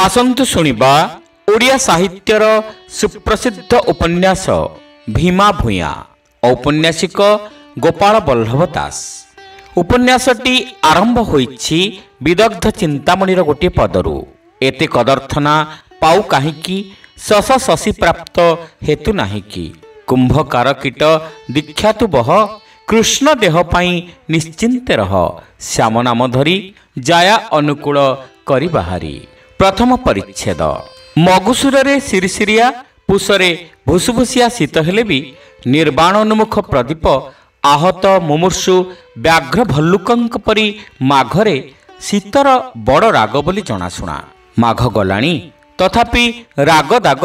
आसंतु शुणिबा ओडिया साहित्यर सुप्रसिद्ध उपन्यास भीमा भूया औपन्यासिक गोपाल बल्लभ दास। उपन्यासटी आरंभ होइछि विदग्ध चिंतामणिर गोटे पदरु। एते कदर्थना पाउ काहीकि शश शशी प्राप्त हेतु नाहीकि कुंभकार कीट दीक्षातु बह कृष्ण देह पाई निश्चिंते रह श्याम नाम धरी जाया अनुकूल करी बाहारी। प्रथम परिच्छेद। मगुसुरे सिरिसिरिया पुषरे भुसुभुसिया शीत हेले भी निर्बाणोन्मुख प्रदीप आहत मुमूर्षु व्याघ्र भल्लुकंक परी माघरे शीतर बड़ राग बोली जनाशुना। माघ गलाणी तथापि राग दाग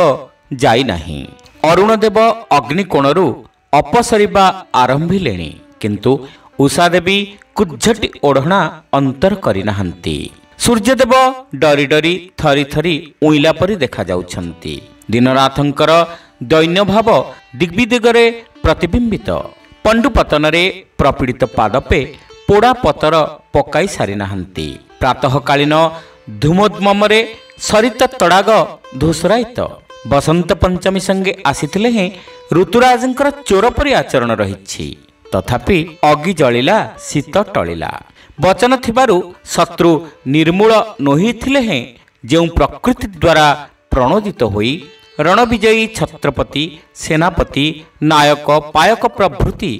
जाई नाही। अरुणदेव अग्निकोणरू अपसरिबा आरंभिलेणी किंतु उषादेवी कुज्झटी ओढ़णा अंतर करि नाहंती। सूर्यदेव डरी डरी थरी थरी उइला परी देखा जाउछंती। दिननाथंकर दैन्य भाव दिग्विदिगरे प्रतिबिंबित। पंडुपतनरे प्रपीड़ित पादपे पोड़ा पतर पकाई सारी नाहंती। प्रातःकालीन धूमोद्ममरे सरित तड़ाग धूसरायित। बसंत पंचमी संगे आसीथिले हें ऋतुराजंकर चोर परी आचरण रहिछि। तथापि अगि जलिला शीत टलिला। वचन थिबारु शत्रु निर्मूल नोहिथिले हें जेउ प्रकृति द्वारा प्रणोदित होई रणविजयी छत्रपति सेनापति नायक पायक प्रभृति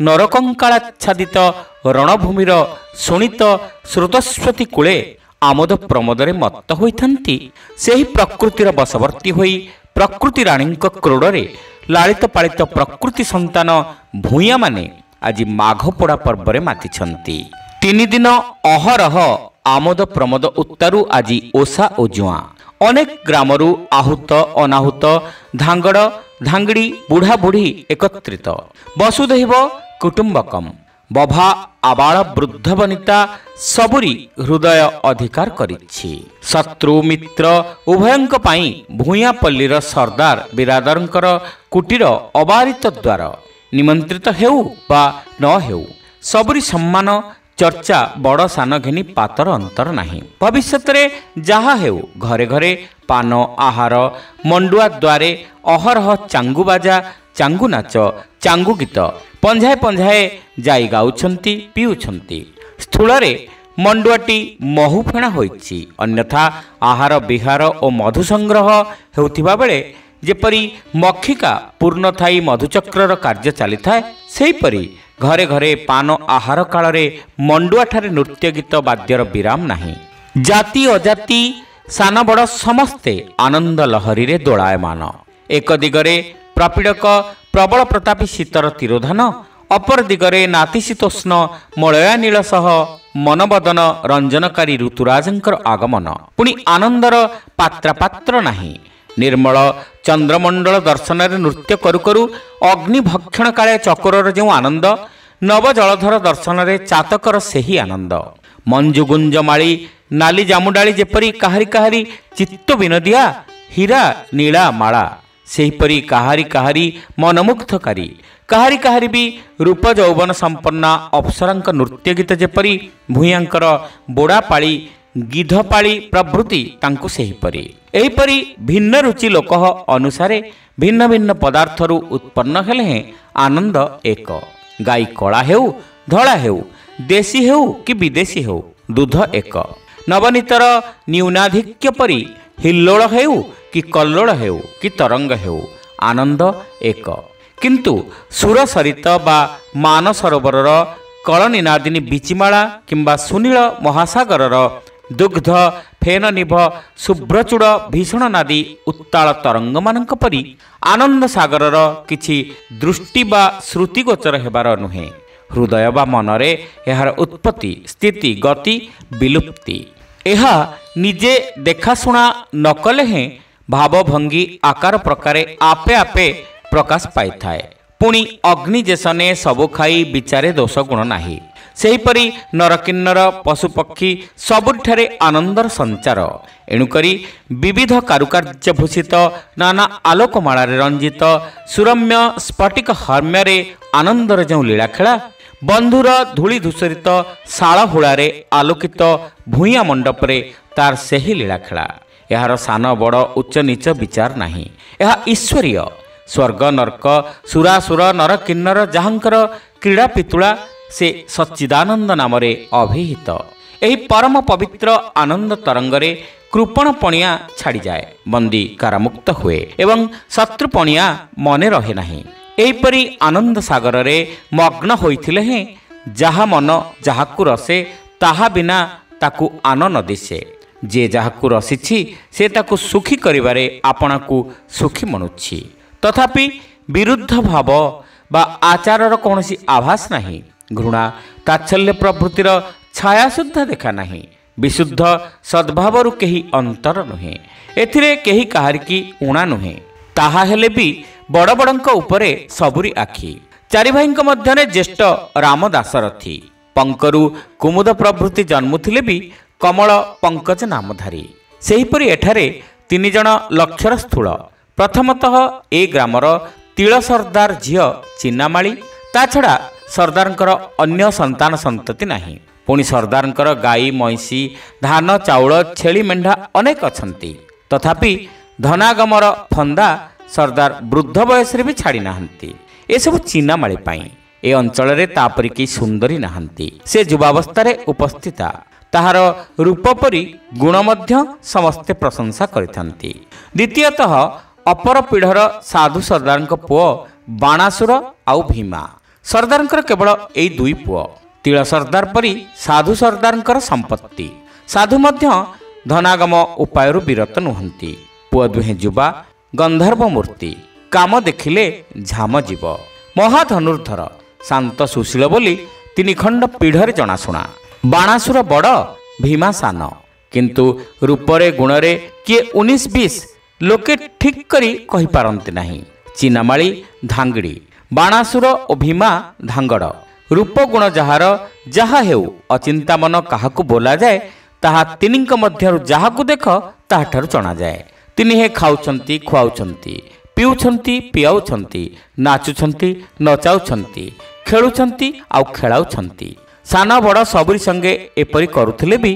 नरकंकाच्छादित रणभूमिर शोणित स्रोतस्वती कूले आमोद प्रमोदरे मत्त होइथांती। सेही प्रकृतिर बशवर्ती होई प्रकृति राणींक क्रोड़रे लालित पालित प्रकृति संतान भूया माने आज माघ पोड़ा पर्वरे मातिछंती। 3 दिन अहरह आमोद प्रमोद उत्तारु आज ओषा ओ जुआ। अनेक ग्रामरू आहूत अनाहूत धांगड़ धांगड़ी बुढ़ा बुढ़ी एकत्रित। वसुधैव कुटुंबकम बभा आबाल वृद्ध वनिता सबुरी हृदय अधिकार करिछि। शत्रु मित्र उभयंक पाई भूयापल्लीर सरदार बिरादरंकर कुटीर अबारित द्वार निमंत्रित हेउ बा न हेउ सबुरी सम्मान चर्चा बड़ सान घिनी पातर अंतर नाही। भविष्यत रे जहा हेउ घरे घरे पान आहार मंडुआ द्वारे अहरह चांगु बाजा चांगु नाच चांगु गीत पंझाए पंझाए जाई गाउछंती पिउछंती। स्थूलरे मंडुआटी महु फेणा होइछि। अन्यथा आहार विहार और मधु संग्रह हेउथिबा बेले जेपरी मक्षिका पूर्ण थाई मधुचक्रर कार्य चली थाए सेहीपरि घरे घरे पान आहार काल मंडुआ ठारे नृत्य गीत वाद्यर विराम नाही। जाति अजाति सान बड़ समस्ते आनंद लहरी रे दोलायमान। एक दिगरे प्रपीड़क प्रबल प्रतापी शीतर तिरोधान अपर दिगरे नातिशीतोष्ण मलया नील सह मनबदन रंजनकारी ऋतुराजंकर आगमन। पुणी आनंदर पात्रापात्र नाही। निर्मल चंद्रमंडल दर्शन नृत्य करू करू अग्नि भक्षण काले चकोरर जो आनंद नव जलधर दर्शन चातकर सेही आनंद। मंजुगुंजमाली नाली जामुडाली जेपरी काहारी काहारी चित्त विनोदिया हीरा नीला माला सेहीपरि काहारी काहारी मनमुग्धकारी काहारी काहारी भी रूप यौवन संपन्ना अप्सरांक नृत्य गीत जेपरी भूयांकर बोड़ा पाली गिधपाली प्रभृति तांकु सेहीपरि। एहीपरि भिन्न रुचि लोक अनुसारे भिन्न भिन्न पदार्थरु उत्पन्न हेले हें आनंद एक। गाई कला हेउ धड़ा हेउ देशी हेउ कि विदेशी हेउ दूध एक। नवनीतर न्यूनाधिक्य परी हिल्लोल हेउ कि कल्लोल हेउ कि तरंग हेउ आनंद एक। किंतु सुर सरित बा मान सरोवरर कलनिनादिनी बीचिमाला किंबा सुनील महासागरर दुग्ध फेन निभ शुभ्रचूड़ भीषण नादी उत्ताल तरंग मानक परी आनंद सागरर किछि दृष्टि बा श्रुतिगोचर हेबार नुहे। हृदय बा मनरे एहार उत्पत्ति स्थिति गति विलुप्ति एहा निजे देखाशुणा नकले हें भावभंगी आकार प्रकारे आपे आपे प्रकाश पाई थाए। पुणी अग्नि जेसने सबु खाई विचारे दोष गुण नाही। सेहीपरि नरकिन्नर पशुपक्षी सबुठारे आनंदर संचार। एणुकरी विविध कारुकार्य भूषित नाना आलोकमालारे रंजित सुरम्य स्फटिक हर्म्ୟରେ आनंदर जो लीलाखेला बंधुर धूली धूसरित शाल हुलारे आलोकित भूया मंडपरे तार सेही लीलाखेला। ଏହାର ସାନ ବଡ଼ ଉଚ୍ଚ ନିଚ ବିଚାର ନାହିଁ। ଏହା ଈଶ୍ୱରୀୟ। ସ୍ୱର୍ଗ ନର୍କ ସୁରାସୁର ନରକିନ୍ନର ଯାହାଙ୍କର କ୍ରୀଡ଼ା ପିତୁଳା ସେ ସଚ୍ଚିଦାନନ୍ଦ ନାମରେ ଅଭିହିତ। ଏହି ପରମ ପବିତ୍ର ଆନନ୍ଦ ତରଙ୍ଗରେ କୃପଣ ପଣିଆ ଛାଡ଼ିଯାଏ, ବନ୍ଦୀ କାରାମୁକ୍ତ ହୁଏ ଏବଂ ଶତ୍ରୁ ପଣିଆ ମନେ ରହେ ନାହିଁ। ଏହିପରି ଆନନ୍ଦ ସାଗରରେ ମଗ୍ନ ହୋଇଥିଲେ ହେଁ ଯାହା ମନ ଯାହାକୁ ରସେ ତାହା ବିନା ତାକୁ ଆନ ନ ଦିଶେ। ଯିଏ ଯାହାକୁ ରସିଛି ସେ ତାକୁ ସୁଖୀ କରିବାରେ ଆପଣାକୁ ସୁଖୀ ମଣୁଛି। ତଥାପି ବିରୁଦ୍ଧ ଭାବ ବା ଆଚାରର କୌଣସି ଆଭାସ ନାହିଁ। ଘୃଣା ତାଚ୍ଛଲ୍ୟ ପ୍ରଭୃତିର ଛାୟା ସୁଦ୍ଧା ଦେଖା ନାହିଁ। ବିଶୁଦ୍ଧ ସଦ୍ଭାବରୁ କେହି ଅନ୍ତର ନୁହେଁ। ଏଥିରେ କେହି କାହାରିକି ଉଣା ନୁହେଁ। ତାହା ହେଲେ ବି ବଡ଼ ବଡ଼ଙ୍କ ଉପରେ ସବୁରି ଆଖି। ଚାରି ଭାଇଙ୍କ ମଧ୍ୟରେ ଜ୍ୟେଷ୍ଠ ରାମ ଦାଶରଥୀ। ପଙ୍କରୁ କୁମୁଦ ପ୍ରଭୃତି ଜନ୍ମୁଥିଲେ ବି କମଳ ପଙ୍କଜ ନାମଧାରୀ। ସେହିପରି ଏଠାରେ ତିନି ଜଣ ଲକ୍ଷ୍ୟର ସ୍ଥୂଳ। ପ୍ରଥମତଃ ଏ ଗ୍ରାମର ତିଳ ସର୍ଦ୍ଦାର ଝିଅ ଚିନାମାଳି। ତା ଛଡ଼ା ସର୍ଦ୍ଦାରଙ୍କର ଅନ୍ୟ ସନ୍ତାନ ସନ୍ତତି ନାହିଁ। ପୁଣି ସର୍ଦ୍ଦାରଙ୍କର ଗାଈ ମଇଁଷି ଧାନ ଚାଉଳ ଛେଳି ମେଣ୍ଢା ଅନେକ ଅଛନ୍ତି। ତଥାପି ଧନାଗମର ଫନ୍ଦା ସର୍ଦ୍ଦାର ବୃଦ୍ଧ ବୟସରେ ବି ଛାଡ଼ି ନାହାନ୍ତି। ଏସବୁ ଚିନାମାଳି ପାଇଁ। ଏ ଅଞ୍ଚଳରେ ତାପରି କେହି ସୁନ୍ଦରୀ ନାହାନ୍ତି। ସେ ଯୁବାବସ୍ଥାରେ ଉପସ୍ଥିତା। ତାହାର ରୂପ ପରି ଗୁଣ ମଧ୍ୟ ସମସ୍ତେ ପ୍ରଶଂସା କରିଥାନ୍ତି। ଦ୍ୱିତୀୟତଃ ଅପର ପିଢ଼ର ସାଧୁ ସର୍ଦ୍ଦାରଙ୍କ ପୁଅ ବାଣାସୁର ଆଉ ଭୀମା। ସର୍ଦ୍ଦାରଙ୍କର କେବଳ ଏଇ ଦୁଇ ପୁଅ। ତିଳ ସର୍ଦ୍ଦାର ପରି ସାଧୁ ସର୍ଦ୍ଦାରଙ୍କର ସମ୍ପତ୍ତି। ସାଧୁ ମଧ୍ୟ ଧନାଗମ ଉପାୟରୁ ବିରତ ନୁହନ୍ତି। ପୁଅ ଦୁହେଁ ଯୁବା ଗନ୍ଧର୍ବ ମୂର୍ତ୍ତି। କାମ ଦେଖିଲେ ଝାମ ଯିବ। ମହାଧନୁର୍ଦ୍ଧର ଶାନ୍ତ ସୁଶୀଳ ବୋଲି ତିନି ଖଣ୍ଡ ପିଢ଼ରେ ଜଣାଶୁଣା। ବାଣାସୁର ବଡ଼ ଭୀମା ସାନ। କିନ୍ତୁ ରୂପରେ ଗୁଣରେ କିଏ 19-20 ଲୋକେ ଠିକ୍ କରି କହିପାରନ୍ତି ନାହିଁ। ଚିନାମାଳି ଧାଙ୍ଗିଡ଼ି, ବାଣାସୁର ଓ ଭୀମା ଧାଙ୍ଗଡ଼। ରୂପଗୁଣ ଯାହାର ଯାହା ହେଉ ଅଚିନ୍ତା ମନ କାହାକୁ ବୋଲାଯାଏ ତାହା ତିନିଙ୍କ ମଧ୍ୟରୁ ଯାହାକୁ ଦେଖ ତାହାଠାରୁ ଜଣାଯାଏ। ତିନିହେ ଖାଉଛନ୍ତି ଖୁଆଉଛନ୍ତି, ପିଉଛନ୍ତି ପିଆଉଛନ୍ତି, ନାଚୁଛନ୍ତି ନଚାଉଛନ୍ତି, ଖେଳୁଛନ୍ତି ଆଉ ଖେଳାଉଛନ୍ତି। ସାନ ବଡ଼ ସବୁରି ସଙ୍ଗେ ଏପରି କରୁଥିଲେ ବି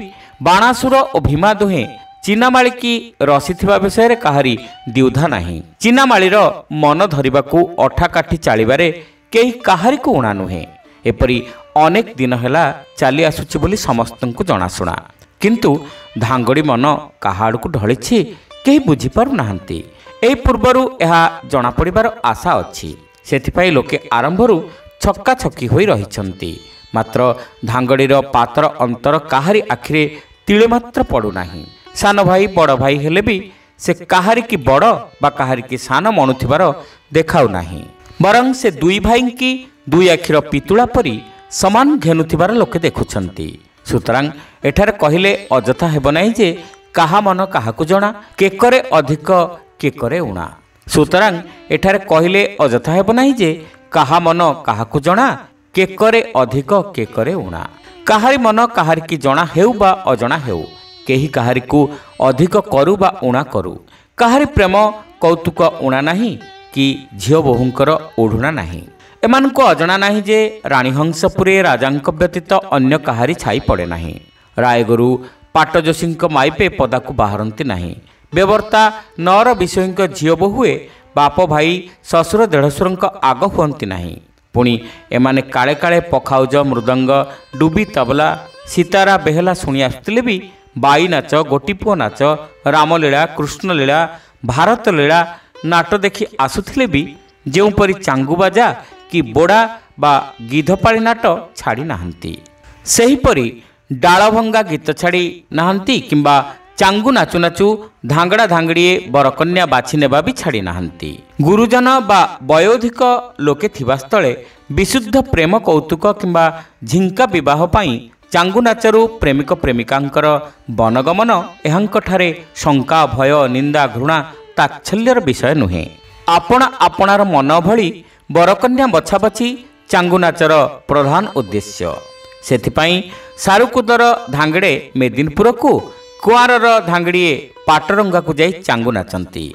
ବାଣାସୁର ଓ ଭୀମା ଦୁହେଁ ଚିନାମାଳିକି ରସିଥିବା ବିଷୟରେ କାହାରି ଦ୍ୱିଧା ନାହିଁ। ଚିନାମାଳିର ମନ ଧରିବାକୁ ଅଠାକାଠି ଚାଳିବାରେ କେହି କାହାରିକୁ ଉଣା ନୁହେଁ। ଏପରି ଅନେକ ଦିନ ହେଲା ଚାଲି ଆସୁଛି ବୋଲି ସମସ୍ତଙ୍କୁ ଜଣାଶୁଣା। କିନ୍ତୁ ଧାଙ୍ଗଡ଼ି ମନ କାହା ଆଡ଼କୁ ଢଳିଛି କେହି ବୁଝିପାରୁନାହାନ୍ତି। ଏହି ପୂର୍ବରୁ ଏହା ଜଣାପଡ଼ିବାର ଆଶା ଅଛି। ସେଥିପାଇଁ ଲୋକେ ଆରମ୍ଭରୁ ଛକା ଛକି ହୋଇ ରହିଛନ୍ତି। ମାତ୍ର ଧାଙ୍ଗଡ଼ିର ପାତର ଅନ୍ତର କାହାରି ଆଖିରେ ତିଳେ ମାତ୍ର ପଡ଼ୁନାହିଁ। ସାନ ଭାଇ ବଡ଼ ଭାଇ ହେଲେ ବି ସେ କାହାରିକି ବଡ଼ ବା କାହାରିକି ସାନ ମଣୁଥିବାର ଦେଖାଉନାହିଁ। ବରଂ ସେ ଦୁଇ ଭାଇଙ୍କି ଦୁଇ ଆଖିର ପିତୁଳା ପରି ସମାନ ଘେନୁଥିବାର ଲୋକେ ଦେଖୁଛନ୍ତି। ସୁତରାଂ ଏଠାରେ କହିଲେ ଅଯଥା ହେବ ନାହିଁ ଯେ କାହା ମନ କାହାକୁ ଜଣା, କେକରେ ଅଧିକ କେକରେ ଉଣା। ସୁତରାଂ ଏଠାରେ କହିଲେ ଅଯଥା ହେବ ନାହିଁ ଯେ କାହା ମନ କାହାକୁ ଜଣା, କେକରେ ଅଧିକ କେକରେ ଉଣା। କାହାରି ମନ କାହାରିକି ଜଣା ହେଉ ବା ଅଜଣା ହେଉ, କେହି କାହାରିକୁ ଅଧିକ କରୁ ବା ଉଣା କରୁ, କାହାରି ପ୍ରେମ କୌତୁକ ଉଣା ନାହିଁ କି ଝିଅ ବୋହୂଙ୍କର ଓଢ଼ୁଣା ନାହିଁ। ଏମାନଙ୍କୁ ଅଜଣା ନାହିଁ ଯେ ରାଣୀହଂସପୁରେ ରାଜାଙ୍କ ବ୍ୟତୀତ ଅନ୍ୟ କାହାରି ଛାଇ ପଡ଼େ ନାହିଁ। ରାୟଗୁରୁ ପାଟଯୋଶୀଙ୍କ ମାଇପେ ପଦାକୁ ବାହାରନ୍ତି ନାହିଁ। ବେବର୍ତ୍ତା ନଅର ବିଷୟୀଙ୍କ ଝିଅ ବୋହୂଏ ବାପ ଭାଇ ଶ୍ୱଶୁର ଦେଢ଼ଶୁରଙ୍କ ଆଗ ହୁଅନ୍ତି ନାହିଁ। ପୁଣି ଏମାନେ କାଳେ କାଳେ ପଖାଉଜ ମୃଦଙ୍ଗ ଡୁବି ତବଲା ସୀତାରା ବେହେଲା ଶୁଣି ଆସୁଥିଲେ ବି ବାଇ ନାଚ ଗୋଟିପୁଅ ନାଚ ରାମଲୀଳା କୃଷ୍ଣଲୀଳା ଭାରତ ଲୀଳା ନାଟ ଦେଖି ଆସୁଥିଲେ ବି ଯେଉଁପରି ଚାଙ୍ଗୁବାଜା କି ବୋଡ଼ା ବା ଗିଧପାଳି ନାଟ ଛାଡ଼ି ନାହାନ୍ତି। ସେହିପରି ଡାଳଭଙ୍ଗା ଗୀତ ଛାଡ଼ି ନାହାନ୍ତି କିମ୍ବା ଚାଙ୍ଗୁ ନାଚୁ ନାଚୁ ଧାଙ୍ଗଡ଼ା ଧାଙ୍ଗଡ଼ିଏ ବରକନ୍ୟା ବାଛି ନେବା ବି ଛାଡ଼ି ନାହାନ୍ତି। ଗୁରୁଜନ ବା ବୟୋଧିକ ଲୋକେ ଥିବା ସ୍ଥଳେ ବିଶୁଦ୍ଧ ପ୍ରେମ କୌତୁକ କିମ୍ବା ଝିଙ୍କା ବିବାହ ପାଇଁ ଚାଙ୍ଗୁ ନାଚରୁ ପ୍ରେମିକ ପ୍ରେମିକାଙ୍କର ବନଗମନ ଏହାଙ୍କଠାରେ ଶଙ୍କା ଭୟ ନିନ୍ଦା ଘୃଣା ତାଚ୍ଛଲ୍ୟର ବିଷୟ ନୁହେଁ। ଆପଣା ଆପଣାର ମନ ଭଳି ବରକନ୍ୟା ବଛାବଛି ଚାଙ୍ଗୁ ନାଚର ପ୍ରଧାନ ଉଦ୍ଦେଶ୍ୟ। ସେଥିପାଇଁ ସାରୁକୁଦର ଧାଙ୍ଗଡ଼େ ମେଦିନପୁରକୁ, କୁଆଁରର ଧାଙ୍ଗଡ଼ିଏ ପାଟରଙ୍ଗାକୁ ଯାଇ ଚାଙ୍ଗୁ ନାଚନ୍ତି।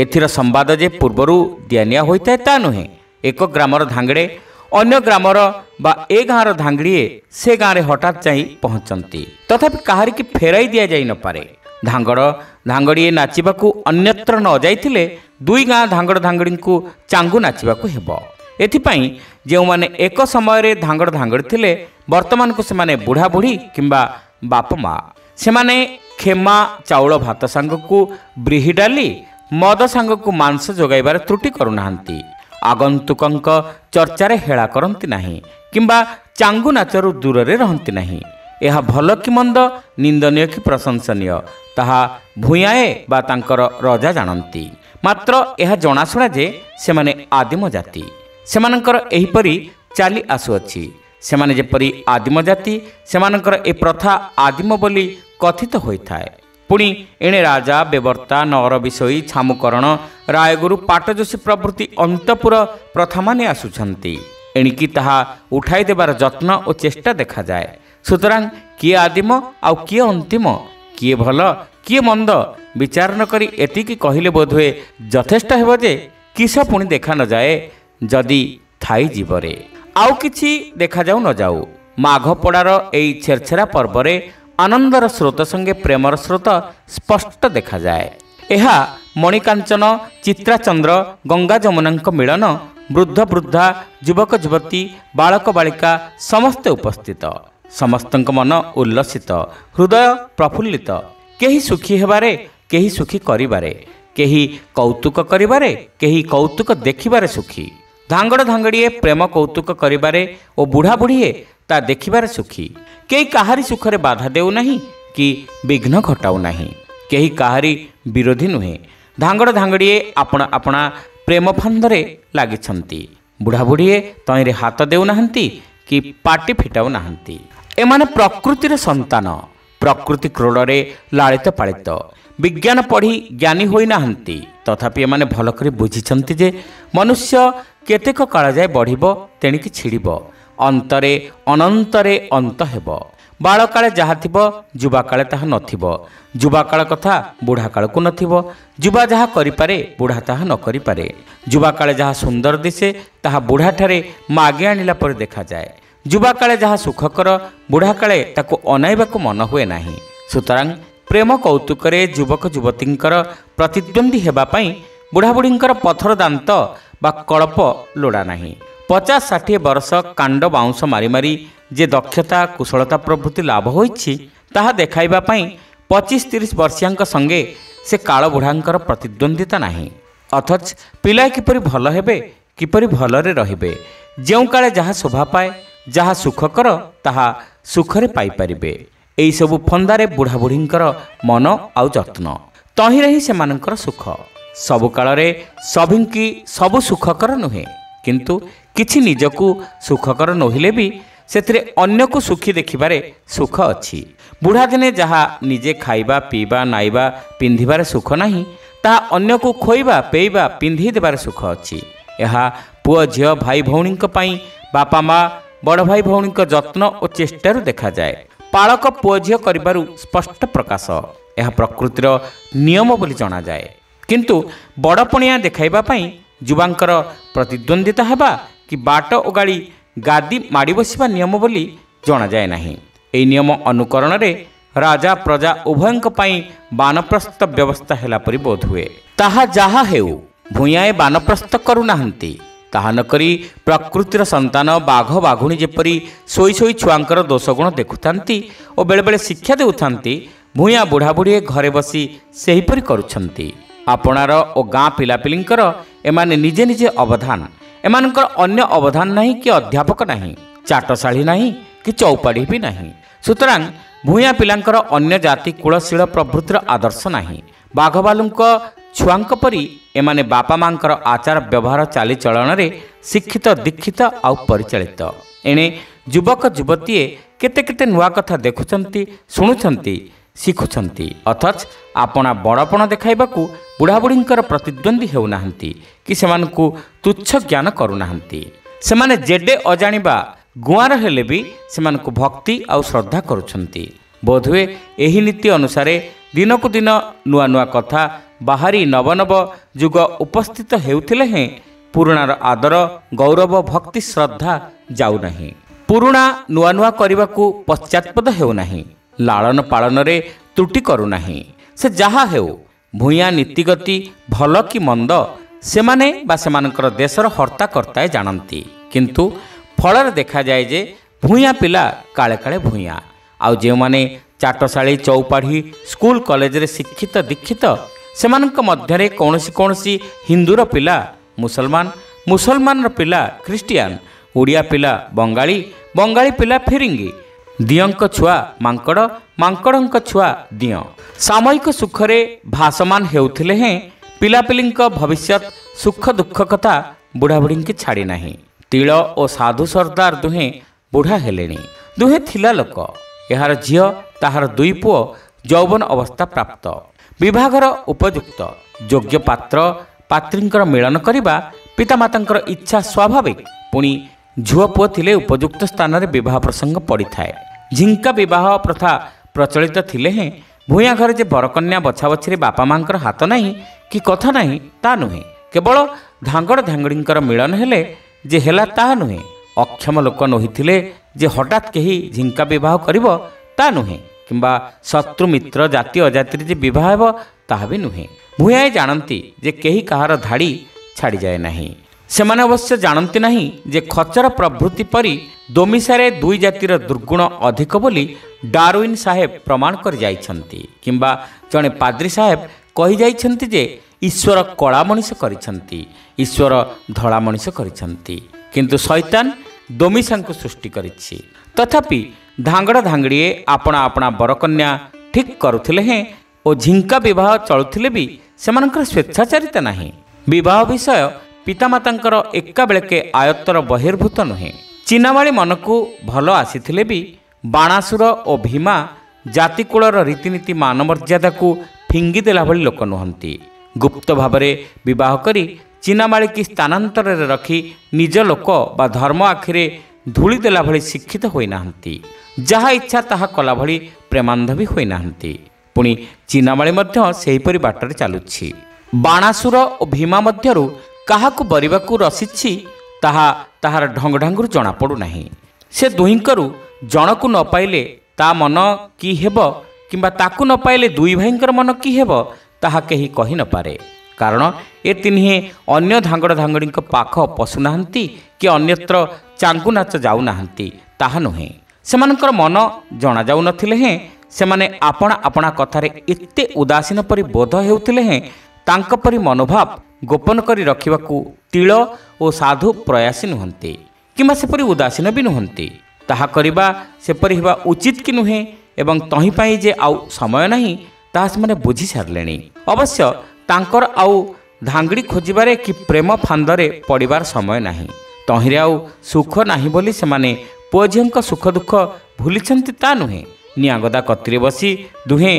ଏଥିର ସମ୍ବାଦ ଯେ ପୂର୍ବରୁ ଦିଆନିଆ ହୋଇଥାଏ ତା ନୁହେଁ। ଏକ ଗ୍ରାମର ଧାଙ୍ଗଡ଼େ ଅନ୍ୟ ଗ୍ରାମର ବା ଏ ଗାଁର ଧାଙ୍ଗଡ଼ିଏ ସେ ଗାଁରେ ହଠାତ୍ ଯାଇ ପହଞ୍ଚନ୍ତି। ତଥାପି କାହାରିକି ଫେରାଇ ଦିଆଯାଇ ନପାରେ। धांगड़ धांगड़िए नाचिबाकू अन्यत्र न जाइथिले दुई गाँ धांगड़ धांगड़ी को चांगू नाचिबाकू हेबो। एथिपाई जो माने एक समय रे धांगड़ धांगड़ी थिले वर्तमान को सेमाने बुढ़ा बुढ़ी किंबा बाप माँ सेमाने खेमा चाउल भात सांग को ब्रीही डाली मद सांग को मांस जोगाइबार त्रुटि करुनाहांती। आगंतुकंक चर्चारे हेला करंती नाही किंबा चांगू नाचरू दूर रे रहंती नाही। यह भल कि मंद निंदनीय कि प्रशंसनीय ताहा भूयाए बा तांकर रजा जानती। मात्र यह जनाशुना जे सेमाने आदिम जाति सेमानंकर एहिपरि चाली आसुअछि। सेमाने जेपरि आदिम जाति सेमानंकर ए प्रथा आदिम बोली कथित होइथाए। पुणी एणे राजा बेवर्ता नगर विषयी छामुकरण रायगुरु पाटजोशी प्रभृति अंतपुर प्रथा माने आसुछंती। एणिकी ताहा उठाई देबार यत्न और चेष्टा देखा जाए। सुतरां किए आदिम आउ किए अंतिम किए भल किए मंद विचार न करी एतिकी कहिले बोधुए यथेष्ट हेब जे किस पुणी देखा न जाए जदि थाई जीवरे आउ किछि देखा जाऊ न जाऊ। माघ पड़ार एई छेरछेरा पर्वरे आनंदर स्रोत संगे प्रेमर स्रोत स्पष्ट देखा जाए। यह मणिकांचन चित्राचंद्र गंगा जमुना मिलन वृद्ध वृद्धा युवक युवती बालक बालिका समस्ते उपस्थित। समस्तଙ୍କ मन उल्लसित हृदय प्रफुल्लित। केही सुखी हेबारे केही सुखी करिबारे केही कौतुक करिबारे केही कौतुक देखिबारे सुखी। धांगड़ धांगड़िए प्रेम कौतुक करिबारे ओ बुढ़ा बुढ़ीए ता देखिबारे सुखी। केही काहारी सुखरे बाधा देउ नाही कि विघ्न घटाउ नाही। केही काहारी विरोधी नुहे। धांगड़ धांगड़िए आपणा आपणा प्रेम फांदरे लागिछंती। बुढ़ा बुढ़ीए तईरे हाथ देउ नाहंती कि पाटी फिटाउ नाहंती। एमाने प्रकृतिर संतान प्रकृति क्रोड़रे लालित पालित विज्ञान पढ़ी ज्ञानी होई नाहंती। तथापि एमाने भल करी बुझिछंती जे मनुष्य केतेक काल जाए बढ़िबो तेणिकी छिड़िबो अंतरे अनंतरे अंत हेब। बालकाले जहा थिबो युवाकाले ताहा नथिबो। युवाकाल कथा बुढ़ाकाल को नथिबो। युवा जहा करिपारे बुढ़ा ताहा न करिपारे। युवाकाले जहा सुंदर दिसे ताहा बुढ़ाठारे मागे आनिला पर देखा जाए। युवाकाले जहा सुखकर बुढ़ाकाले ताको अनाइबाको मन हुए नाही। सुतरां प्रेम कौतुकरे युवक युवतींकर प्रतिद्वंदी हेबा पई बुढ़ाबुढ़ींकर पथर दांत बा कड़प लोड़ा नाही। 50-60 वर्ष कांड बाउंस मारी मारी जे दक्षता कुशलता प्रभृति लाभ होइछि ताहा देखाइबा पई 25-30 वर्षियांक संगे से काल बुढ़ांकर प्रतिद्वंदिता नाही। अथच पिला किपरि भल हेबे किपरि भलरे रहिबे जेउ काले जहा शोभा पाए जहा सुखकर ताहा सुखरे पाई परिबे। एई सबु फंदारे बुढ़ा बुढ़ींकर मन आउ जत्न तहिरे ही सेमानंकर सुख। सबु कालरे सभिंकी सबु सुखकर नुहे किंतु किछि निजकु सुखकर नहिले भी सेथिरे अन्य को सुखी देखिबारे सुख अछि। बुढ़ा दिने जहा निजे खाइबा पीबा नाइबा पिंधिबारे सुख नाही ताहा अन्य को खोइबा पेइबा पिंधि देबारे सुख अछि। यहा पुओ झियो भाई भौणींक पई बापा माँ बड़ भाई भौणींक जत्न और चेष्टारु देखा जाए। पालक पुओ झियो करिबारु स्पष्ट प्रकाश यह प्रकृतिर नियम बोली जणा जाए। किंतु बड़पणिया देखाइबा पई युवांकर प्रतिद्वंदिता हेबा कि बाट ओगाड़ी गादी माड़ी बसिबा नियम बोली जणा जाए नाही। एई नियम अनुकरण रे राजा प्रजा उभयंक पई बानप्रस्थ व्यवस्था हेला परि बोध हुए। ताहा जाहा हेउ भूयाए बानप्रस्थ करू नाहंती ताहा न करी प्रकृतिर संतान बाघ बाघुणी जेपरि सोई सोई छुआंकर दोषगुण देखुथांती और बेले बेले शिक्षा देउथांती भूया बुढ़ा बुढ़ी घरे बसी सेहिपरि करुछंती। आपणार ओ गाँ पिलापिलिंकर एमाने निजे निजे अवधान एमानकर अन्य अवधान नहीं कि अध्यापक नहीं चाटशाली नहीं कि चौपाढ़ी भी नहीं। सुतरां भूया पिलांकर अन्य जाति कुलशील प्रभृतिर आदर्श नहीं। बाघ बालुंक छुआंक परी एमाने बापा मांकर आचार व्यवहार चालीचलन रे शिक्षित दीक्षित आउ परिचालित। एणे युवक युवतीए केते केते नुआ कथा देखुछंती शुणुछंती शिखुछंती अथच आपणा बड़पण देखाइबाकू बुढ़ाबुढ़ींकर प्रतिद्वंदी हेउनाहांती कि सेमानकू तुच्छ ज्ञान करुनाहांती। सेमाने जेडे अजाणिबा गुआर हेले भी सेमानकू भक्ति आउ श्रद्धा करुछंती। बोधहुए एही नीति अनुसारे दिनकू दिन नुआ नुआ कथा बाहरी नवनव जुग उपस्थित हेउथिले हें पुराणार आदर गौरव भक्ति श्रद्धा जाऊ नहीं। पुराणा नुआ नुआ करबाकू पश्चात्पद हेउ नहीं। लालन पालन रे त्रुटि करू नहीं। ସେ ଯାହା ହେଉ ଭୂୟାଁ ନୀତିଗତି ଭଲ କି ମନ୍ଦ ସେମାନେ ବା ସେମାନଙ୍କର ଦେଶର ହର୍ତ୍ତାକର୍ତ୍ତାଏ ଜାଣନ୍ତି। କିନ୍ତୁ ଫଳରେ ଦେଖାଯାଏ ଯେ ଭୂୟାଁ ପିଲା କାଳେ କାଳେ ଭୂୟାଁ, ଆଉ ଯେଉଁମାନେ ଚାଟଶାଳୀ ଚଉପାଢ଼ୀ ସ୍କୁଲ କଲେଜରେ ଶିକ୍ଷିତ ଦୀକ୍ଷିତ ସେମାନଙ୍କ ମଧ୍ୟରେ କୌଣସି କୌଣସି ହିନ୍ଦୁର ପିଲା ମୁସଲମାନ, ମୁସଲମାନର ପିଲା ଖ୍ରୀଷ୍ଟିଆନ, ଓଡ଼ିଆ ପିଲା ବଙ୍ଗାଳୀ, ବଙ୍ଗାଳୀ ପିଲା ଫିରିଙ୍ଗି, ଦିଅଁଙ୍କ ଛୁଆ ମାଙ୍କଡ଼, ମାଙ୍କଡ଼ଙ୍କ ଛୁଆ ଦିଅଁ ସାମୟିକ ସୁଖରେ ଭାସମାନ ହେଉଥିଲେ ହେଁ ପିଲାପିଲିଙ୍କ ଭବିଷ୍ୟତ ସୁଖ ଦୁଃଖ କଥା ବୁଢ଼ାବୁଢ଼ୀଙ୍କି ଛାଡ଼ି ନାହିଁ। ତିଳ ଓ ସାଧୁ ସର୍ଦ୍ଦାର ଦୁହେଁ ବୁଢ଼ା ହେଲେଣି। ଦୁହେଁ ଥିଲା ଲୋକ। ଏହାର ଝିଅ ତାହାର ଦୁଇ ପୁଅ ଯୌବନ ଅବସ୍ଥା ପ୍ରାପ୍ତ, ବିବାହର ଉପଯୁକ୍ତ, ଯୋଗ୍ୟ ପାତ୍ର ପାତ୍ରୀଙ୍କର ମିଳନ କରିବା ପିତାମାତାଙ୍କର ଇଚ୍ଛା ସ୍ୱାଭାବିକ। ପୁଣି ଝୁଅ ପୁଅ ଥିଲେ ଉପଯୁକ୍ତ ସ୍ଥାନରେ ବିବାହ ପ୍ରସଙ୍ଗ ପଡ଼ିଥାଏ। ଝିଙ୍କା ବିବାହ ପ୍ରଥା ପ୍ରଚଳିତ ଥିଲେ ହେଁ ଭୂୟାଁ ଘରେ ଯେ ବରକନ୍ୟା ବଛାବଛିରେ ବାପା ମାଙ୍କର ହାତ ନାହିଁ କି କଥା ନାହିଁ ତା ନୁହେଁ। କେବଳ ଧାଙ୍ଗଡ଼ ଧାଙ୍ଗଡ଼ିଙ୍କର ମିଳନ ହେଲେ ଯେ ହେଲା ତାହା ନୁହେଁ। ଅକ୍ଷମ ଲୋକ ନୋହିଥିଲେ ଯେ ହଠାତ୍ କେହି ଝିଙ୍କା ବିବାହ କରିବ ତା ନୁହେଁ, କିମ୍ବା ଶତ୍ରୁ ମିତ୍ର ଜାତି ଅଜାତିରେ ଯେ ବିବାହ ହେବ ତାହା ବି ନୁହେଁ। ଭୂୟାଁ ଜାଣନ୍ତି ଯେ କେହି କାହାର ଧାଡ଼ି ଛାଡ଼ିଯାଏ ନାହିଁ। ସେମାନେ ଅବଶ୍ୟ ଜାଣନ୍ତି ନାହିଁ ଯେ ଖଚର ପ୍ରଭୃତି ପରି ଦୋମିସାରେ ଦୁଇ ଜାତିର ଦୁର୍ଗୁଣ ଅଧିକ ବୋଲି ଡାରୱିନ୍ ସାହେବ ପ୍ରମାଣ କରି ଯାଇଛନ୍ତି, କିମ୍ବା ଜଣେ ପାଦ୍ରୀ ସାହେବ କହିଯାଇଛନ୍ତି ଯେ ଈଶ୍ୱର କଳା ମଣିଷ କରିଛନ୍ତି, ଈଶ୍ୱର ଧଳା ମଣିଷ କରିଛନ୍ତି, କିନ୍ତୁ ଶୈତାନ ଦୋମିସାଙ୍କୁ ସୃଷ୍ଟି କରିଛି। ତଥାପି ଧାଙ୍ଗଡ଼ ଧାଙ୍ଗଡ଼ିଏ ଆପଣା ଆପଣା ବରକନ୍ୟା ଠିକ୍ କରୁଥିଲେ ହେଁ ଓ ଝିଙ୍କା ବିବାହ ଚଳୁଥିଲେ ବି ସେମାନଙ୍କର ସ୍ୱେଚ୍ଛାଚାରିତା ନାହିଁ। ବିବାହ ବିଷୟ ପିତାମାତାଙ୍କର ଏକାବେଳକେ ଆୟତ୍ତର ବହିର୍ଭୂତ ନୁହେଁ। ଚିନାମାଳି ମନକୁ ଭଲ ଆସିଥିଲେ ବି ବାଣାସୁର ଓ ଭୀମା ଜାତିକୂଳର ରୀତିନୀତି ମାନମର୍ଯ୍ୟାଦାକୁ ଫିଙ୍ଗିଦେଲା ଭଳି ଲୋକ ନୁହନ୍ତି। ଗୁପ୍ତ ଭାବରେ ବିବାହ କରି ଚିନାମାଳିକି ସ୍ଥାନାନ୍ତରରେ ରଖି ନିଜ ଲୋକ ବା ଧର୍ମ ଆଖିରେ ଧୂଳି ଦେଲା ଭଳି ଶିକ୍ଷିତ ହୋଇନାହାନ୍ତି। ଯାହା ଇଚ୍ଛା ତାହା କଲା ଭଳି ପ୍ରେମାନ୍ଧ ବି ହୋଇନାହାନ୍ତି। ପୁଣି ଚିନାମାଳି ମଧ୍ୟ ସେହିପରି ବାଟରେ ଚାଲୁଛି। ବାଣାସୁର ଓ ଭୀମା ମଧ୍ୟରୁ କାହାକୁ ବରିବାକୁ ରସିଛି ତାହା ତାହାର ଢଙ୍ଗଢାଙ୍ଗରୁ ଜଣାପଡ଼ୁନାହିଁ। ସେ ଦୁହିଁଙ୍କରୁ ଜଣକୁ ନ ପାଇଲେ ତା ମନ କି ହେବ, କିମ୍ବା ତାକୁ ନ ପାଇଲେ ଦୁଇ ଭାଇଙ୍କର ମନ କି ହେବ ତାହା କେହି କହି ନପାରେ। କାରଣ ଏ ତିନିହେଁ ଅନ୍ୟ ଧାଙ୍ଗଡ଼ ଧାଙ୍ଗଡ଼ିଙ୍କ ପାଖ ପଶୁନାହାନ୍ତି କି ଅନ୍ୟତ୍ର ଚାଙ୍ଗୁ ନାଚ ଯାଉନାହାନ୍ତି ତାହା ନୁହେଁ। ସେମାନଙ୍କର ମନ ଜଣାଯାଉନଥିଲେ ହେଁ ସେମାନେ ଆପଣା ଆପଣା କଥାରେ ଏତେ ଉଦାସୀନ ପରି ବୋଧ ହେଉଥିଲେ ହେଁ ତାଙ୍କ ପରି ମନୋଭାବ ଗୋପନ କରି ରଖିବାକୁ ତିଳ ଓ ସାଧୁ ପ୍ରୟାସୀ ନୁହନ୍ତି, କିମ୍ବା ସେପରି ଉଦାସୀନ ବି ନୁହନ୍ତି। ତାହା କରିବା ସେପରି ହେବା ଉଚିତ କି ନୁହେଁ ଏବଂ ତହିଁ ପାଇଁ ଯେ ଆଉ ସମୟ ନାହିଁ ତାହା ସେମାନେ ବୁଝି ସାରିଲେଣି। ଅବଶ୍ୟ ତାଙ୍କର ଆଉ ଧାଙ୍ଗଡ଼ି ଖୋଜିବାରେ କି ପ୍ରେମ ଫାନ୍ଦରେ ପଡ଼ିବାର ସମୟ ନାହିଁ। ତହିଁରେ ଆଉ ସୁଖ ନାହିଁ ବୋଲି ସେମାନେ ପୁଅ ଝିଅଙ୍କ ସୁଖ ଦୁଃଖ ଭୁଲିଛନ୍ତି ତା ନୁହେଁ। ନିଆଁଗଦା କତିରେ ବସି ଦୁହେଁ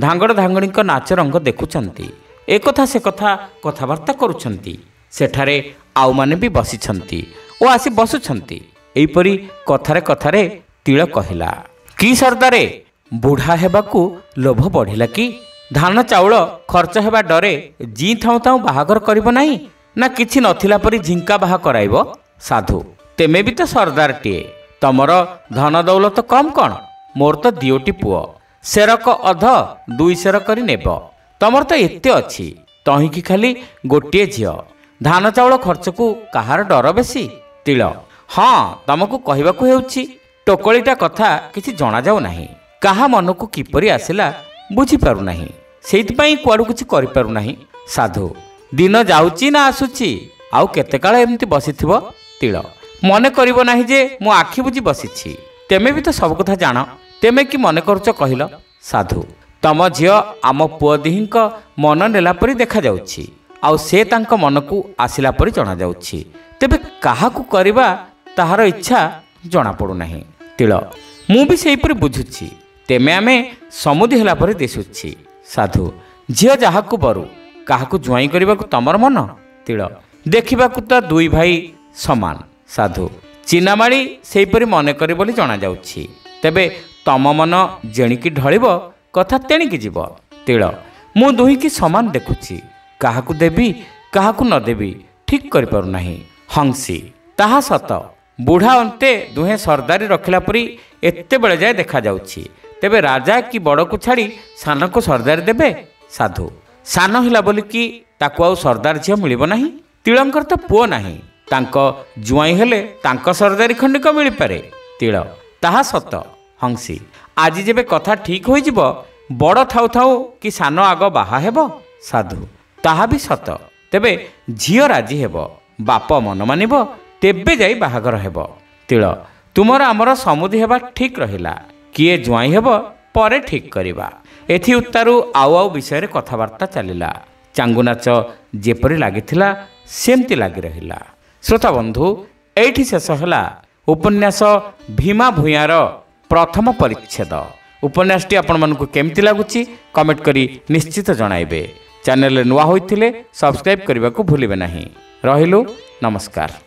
ଧାଙ୍ଗଡ଼ ଧାଙ୍ଗଡ଼ିଙ୍କ ନାଚ ରଙ୍ଗ ଦେଖୁଛନ୍ତି। ଏକଥା ସେ କଥା କଥାବାର୍ତ୍ତା କରୁଛନ୍ତି। ସେଠାରେ ଆଉମାନେ ବି ବସିଛନ୍ତି ଓ ଆସି ବସୁଛନ୍ତି। ଏହିପରି କଥାରେ କଥାରେ ତିଳ କହିଲା, କି ସର୍ଦ୍ଦାରେ ବୁଢ଼ା ହେବାକୁ ଲୋଭ ବଢ଼ିଲା କି? ଧାନ ଚାଉଳ ଖର୍ଚ୍ଚ ହେବା ଡରେ ଜି ଥାଉଁ ଥାଉଁ ବାହାଘର କରିବ ନାହିଁ, ନା କିଛି ନଥିଲା ପରି ଝିଙ୍କା ବାହା କରାଇବ? ସାଧୁ, ତେମେ ବି ତ ସର୍ଦ୍ଦାରଟିଏ, ତମର ଧନ ଦୌଲତ କମ୍ କ'ଣ? ମୋର ତ ଦିଓଟି ପୁଅ, ସେରକ ଅଧ ଦୁଇ ସେର କରି ନେବ। ତମର ତ ଏତେ ଅଛି, ତହିଁକି ଖାଲି ଗୋଟିଏ ଝିଅ। ଧାନ ଚାଉଳ ଖର୍ଚ୍ଚକୁ କାହାର ଡର ବେଶୀ? ତିଳ, ହଁ ତମକୁ କହିବାକୁ ହେଉଛି ଟୋକଳିଟା କଥା କିଛି ଜଣାଯାଉ ନାହିଁ। କାହା ମନକୁ କିପରି ଆସିଲା ବୁଝିପାରୁନାହିଁ, ସେଇଥିପାଇଁ କୁଆଡ଼ୁ କିଛି କରିପାରୁନାହିଁ। ସାଧୁ, ଦିନ ଯାଉଛି ନା ଆସୁଛି? ଆଉ କେତେ କାଳ ଏମିତି ବସିଥିବ? ତିଳ, ମନେ କରିବ ନାହିଁ ଯେ ମୁଁ ଆଖି ବୁଜି ବସିଛି। ତେମେ ବି ତ ସବୁ କଥା ଜାଣ, ତେମେ କି ମନେ କରୁଛ କହିଲ? ସାଧୁ, ତମ ଝିଅ ଆମ ପୁଅ ଦିହିଁଙ୍କ ମନ ନେଲା ପରି ଦେଖାଯାଉଛି, ଆଉ ସେ ତାଙ୍କ ମନକୁ ଆସିଲା ପରି ଜଣାଯାଉଛି। ତେବେ କାହାକୁ କରିବା ତାହାର ଇଚ୍ଛା ଜଣାପଡ଼ୁନାହିଁ। ତିଳ, ମୁଁ ବି ସେହିପରି ବୁଝୁଛି। ତେମେ ଆମେ ସମୁଦି ହେଲା ପରି ଦିଶୁଛି। ସାଧୁ, ଝିଅ ଯାହାକୁ ବରୁ କାହାକୁ ଜ୍ୱାଇଁ କରିବାକୁ ତମର ମନ? ତିଳ, ଦେଖିବାକୁ ତ ଦୁଇ ଭାଇ ସମାନ। ସାଧୁ, ଚିନାମାଳି ସେହିପରି ମନେ କରି ବୋଲି ଜଣାଯାଉଛି। ତେବେ ତମ ମନ ଯେଣିକି ଢଳିବ କଥା ତେଣିକି ଯିବ। ତିଳ, ମୁଁ ଦୁହିଁକି ସମାନ ଦେଖୁଛି, କାହାକୁ ଦେବି କାହାକୁ ନ ଦେବି ଠିକ୍ କରିପାରୁନାହିଁ। ହଂସୀ, ତାହା ସତ, ବୁଢ଼ା ଅନ୍ତେ ଦୁହେଁ ସର୍ଦ୍ଦାରୀ ରଖିଲା ପରି ଏତେବେଳେ ଯାଏ ଦେଖାଯାଉଛି। तेबे राजा कि बड़ को छाड़ी सान को सरदार देबे साधु सान हिला बोली कि ताकू आउ सरदार झियो मिलिबो नाही तिलंकर तो पुओ नाही तांको जुआई हेले तांको सरदारी खंडिक मिल पारे तिल ताहा सत हंसी आज जेबे कथा ठीक होई जिवो बड़ थाउ थाउ कि सान आग बाहा हेबो साधु ताहा भी सत तेबे झियो राजी हेबो बाप मन मानिबो तेबे जाई बाहागर हेबो तिल तुमर आमर समुदी हेबा ठीक रहिला किए जुआई हेबो परे ठीक करिबा एथि उत्तारु आउ आउ विषय रे कथावार्ता चलिला चांगु नाच जेपरि लागिथिला सेमति लागी रहिला श्रोता बंधु एठी शेष होला उपन्यास भीमा भूयार प्रथम परिच्छेद उपन्यासटी आपण मानकु केमति लागुची कमेंट करी निश्चित जणाइबे चैनल नुआ होइथिले सब्सक्राइब करबा को भूलिबे नाही रहिलु नमस्कार।